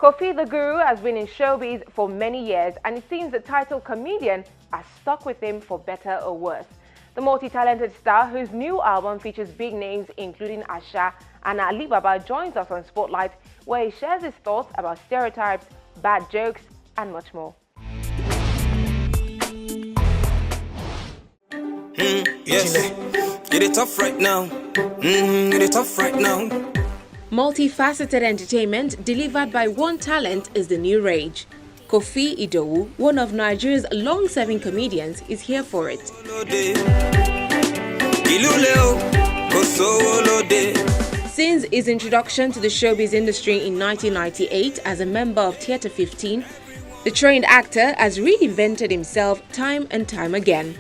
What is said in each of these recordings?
Koffi the Guru has been in showbiz for many years, and it seems the title comedian has stuck with him for better or worse. The multi-talented star, whose new album features big names including Asha and Ali Baba, joins us on Spotlight, where he shares his thoughts about stereotypes, bad jokes, and much more. Yes, get it tough right now. Get it tough right now. Multi-faceted entertainment delivered by one talent is the new rage. Koffi Idowu, one of Nigeria's long-serving comedians, is here for it. Since his introduction to the showbiz industry in 1998 as a member of Theatre 15, the trained actor has reinvented himself time and time again.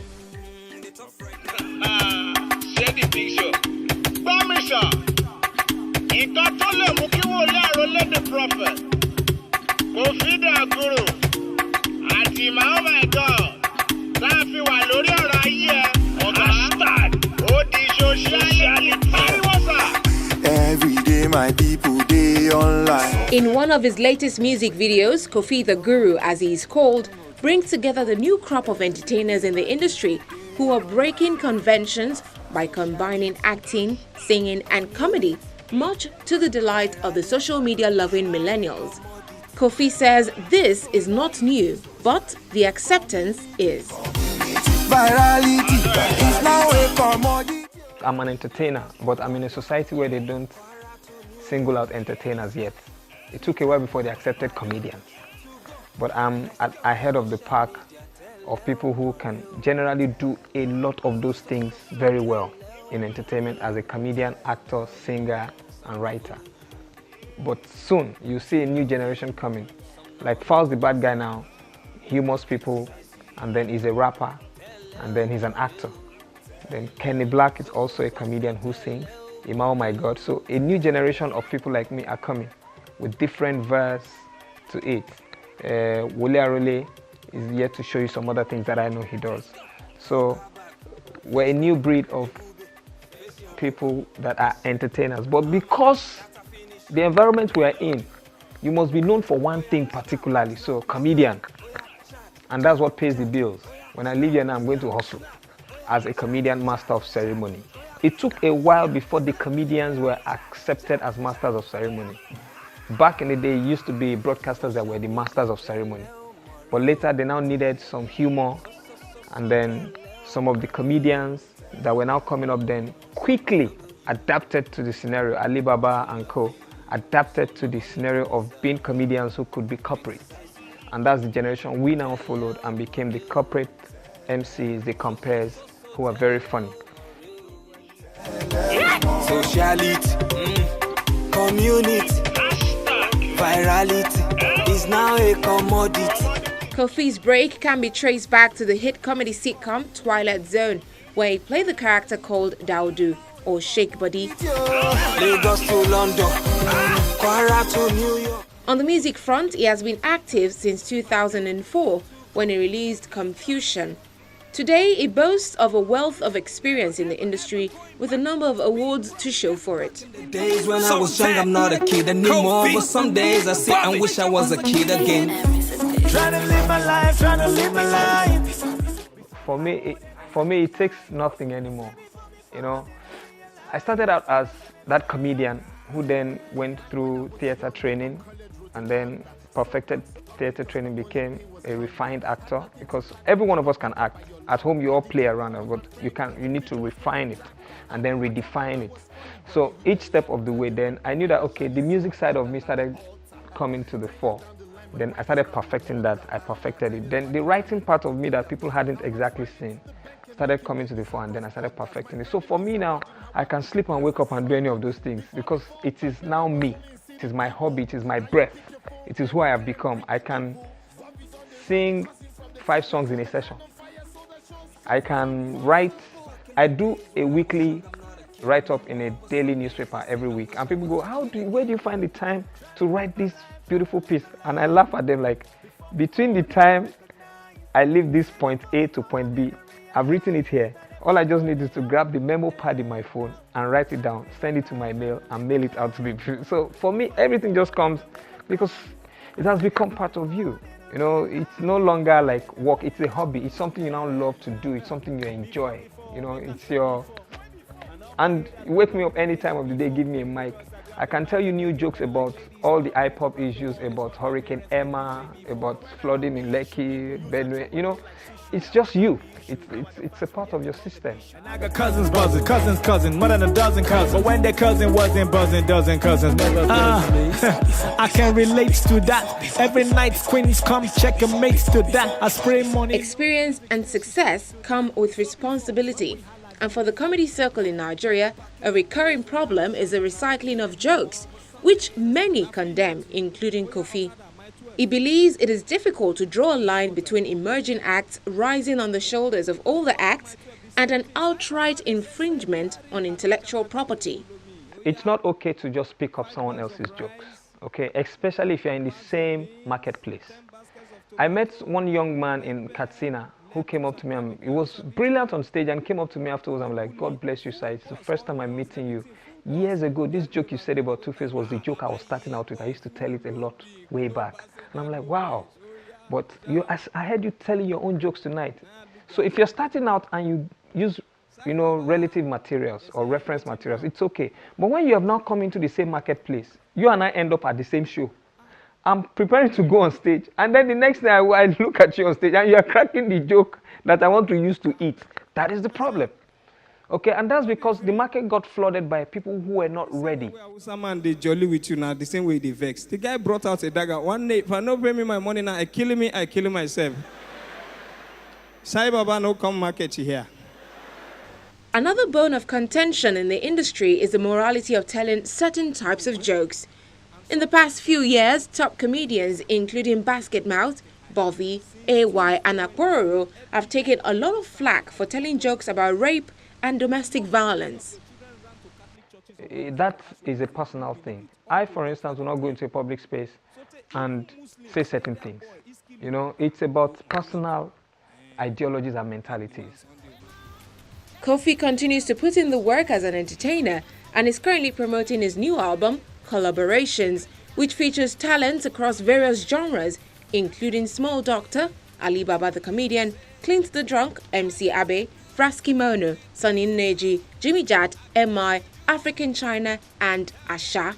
Every day my people day online. In one of his latest music videos, Koffi the Guru, as he is called, brings together the new crop of entertainers in the industry who are breaking conventions by combining acting, singing and comedy, much to the delight of the social media-loving millennials. Koffi says this is not new, but the acceptance is. I'm an entertainer, but I'm in a society where they don't single out entertainers yet. It took a while before they accepted comedians. But I'm ahead of the pack of people who can generally do a lot of those things very well in entertainment as a comedian, actor, singer, and writer. But soon, you see a new generation coming. Like Falz the bad guy now, humors people, and then he's a rapper, and then he's an actor. Then Kenny Black is also a comedian who sings. Oh my God. So a new generation of people like me are coming with different verse to it. Wole Arole is yet to show you some other things that I know he does. So we're a new breed of people that are entertainers. But because the environment we are in, you must be known for one thing particularly. So comedian. And that's what pays the bills. When I leave here now, I'm going to hustle as a comedian master of ceremony. It took a while before the comedians were accepted as masters of ceremony. Back in the day, it used to be broadcasters that were the masters of ceremony. But later, they now needed some humor, and then some of the comedians that were now coming up then quickly adapted to the scenario. Ali Baba and co. adapted to the scenario of being comedians who could be corporate. And that's the generation we now followed and became the corporate MCs, the compares, who are very funny. Sociality, community, virality is now a commodity. Koffi's break can be traced back to the hit comedy sitcom Twilight Zone, where he played the character called Daudu, or Shake Body. Lagos to London, Kwara to New York. On the music front, he has been active since 2004, when he released Confusion. Today, he boasts of a wealth of experience in the industry with a number of awards to show for it. Days when I was young, I'm not a kid anymore. But some days I sit and wish I was a kid again. Trying to live my life, trying to live my life. For me, it takes nothing anymore. You know, I started out as that comedian who then went through theater training and then perfected theater training, became a refined actor, because every one of us can act. At home you all play around, but you need to refine it and then redefine it. So each step of the way, then I knew that okay, the music side of me started coming to the fore. Then I started perfecting that. I perfected it. Then the writing part of me that people hadn't exactly seen started coming to the fore, and then I started perfecting it. So for me now, I can sleep and wake up and do any of those things because it is now me. It is my hobby, it is my breath. It is who I have become. I can sing 5 songs in a session. I can write. I do a weekly write-up in a daily newspaper every week. And people go, where do you find the time to write this beautiful piece? And I laugh at them like, between the time I leave this point A to point B, I've written it here. All I just need is to grab the memo pad in my phone and write it down, send it to my mail, and mail it out to people. So for me, everything just comes because it has become part of you. You know, it's no longer like work, it's a hobby, it's something you now love to do, it's something you enjoy. You know, it's your... And wake me up any time of the day, give me a mic. I can tell you new jokes about all the hip-hop issues, about Hurricane Emma, about flooding in Lekki, Benue. You know, it's just you. It's a part of your system. And I got cousins buzzing, cousins, more than a dozen cousins. But when their cousin wasn't buzzing, dozen cousins never I can relate to that. Every night queens come check a mates to that. I spray money. Experience and success come with responsibility. And for the comedy circle in Nigeria, a recurring problem is the recycling of jokes, which many condemn, including Koffi. He believes it is difficult to draw a line between emerging acts rising on the shoulders of older acts and an outright infringement on intellectual property. It's not okay to just pick up someone else's jokes, okay? Especially if you're in the same marketplace. I met one young man in Katsina who came up to me, and he was brilliant on stage, and came up to me afterwards. I'm like, God bless you, sir. It's the first time I'm meeting you. Years ago, this joke you said about Two-Face was the joke I was starting out with. I used to tell it a lot way back. And I'm like, wow. But I heard you telling your own jokes tonight. So if you're starting out and you use, you know, relative materials or reference materials, it's okay. But when you have now come into the same marketplace, you and I end up at the same show. I'm preparing to go on stage, and then the next day I look at you on stage and you're cracking the joke that I want to use to eat. That is the problem. Okay, and that's because the market got flooded by people who were not ready. Someone they jolly with you now, the same way they vex. The guy brought out a dagger. One day, if I not pay me my money now, I kill myself. Sai Baba no come market here. Another bone of contention in the industry is the morality of telling certain types of jokes. In the past few years, top comedians, including Basketmouth, Bovey, AY, and Akpororo, have taken a lot of flack for telling jokes about rape and domestic violence. That is a personal thing. I, for instance, will not go into a public space and say certain things. You know, it's about personal ideologies and mentalities. Koffi continues to put in the work as an entertainer and is currently promoting his new album, Collaborations, which features talents across various genres, including Small Doctor, Ali Baba the Comedian, Clint the Drunk, MC Abe, Fraskimono, Sonny Neji, Jimmy Jat, MI, African China, and Asha.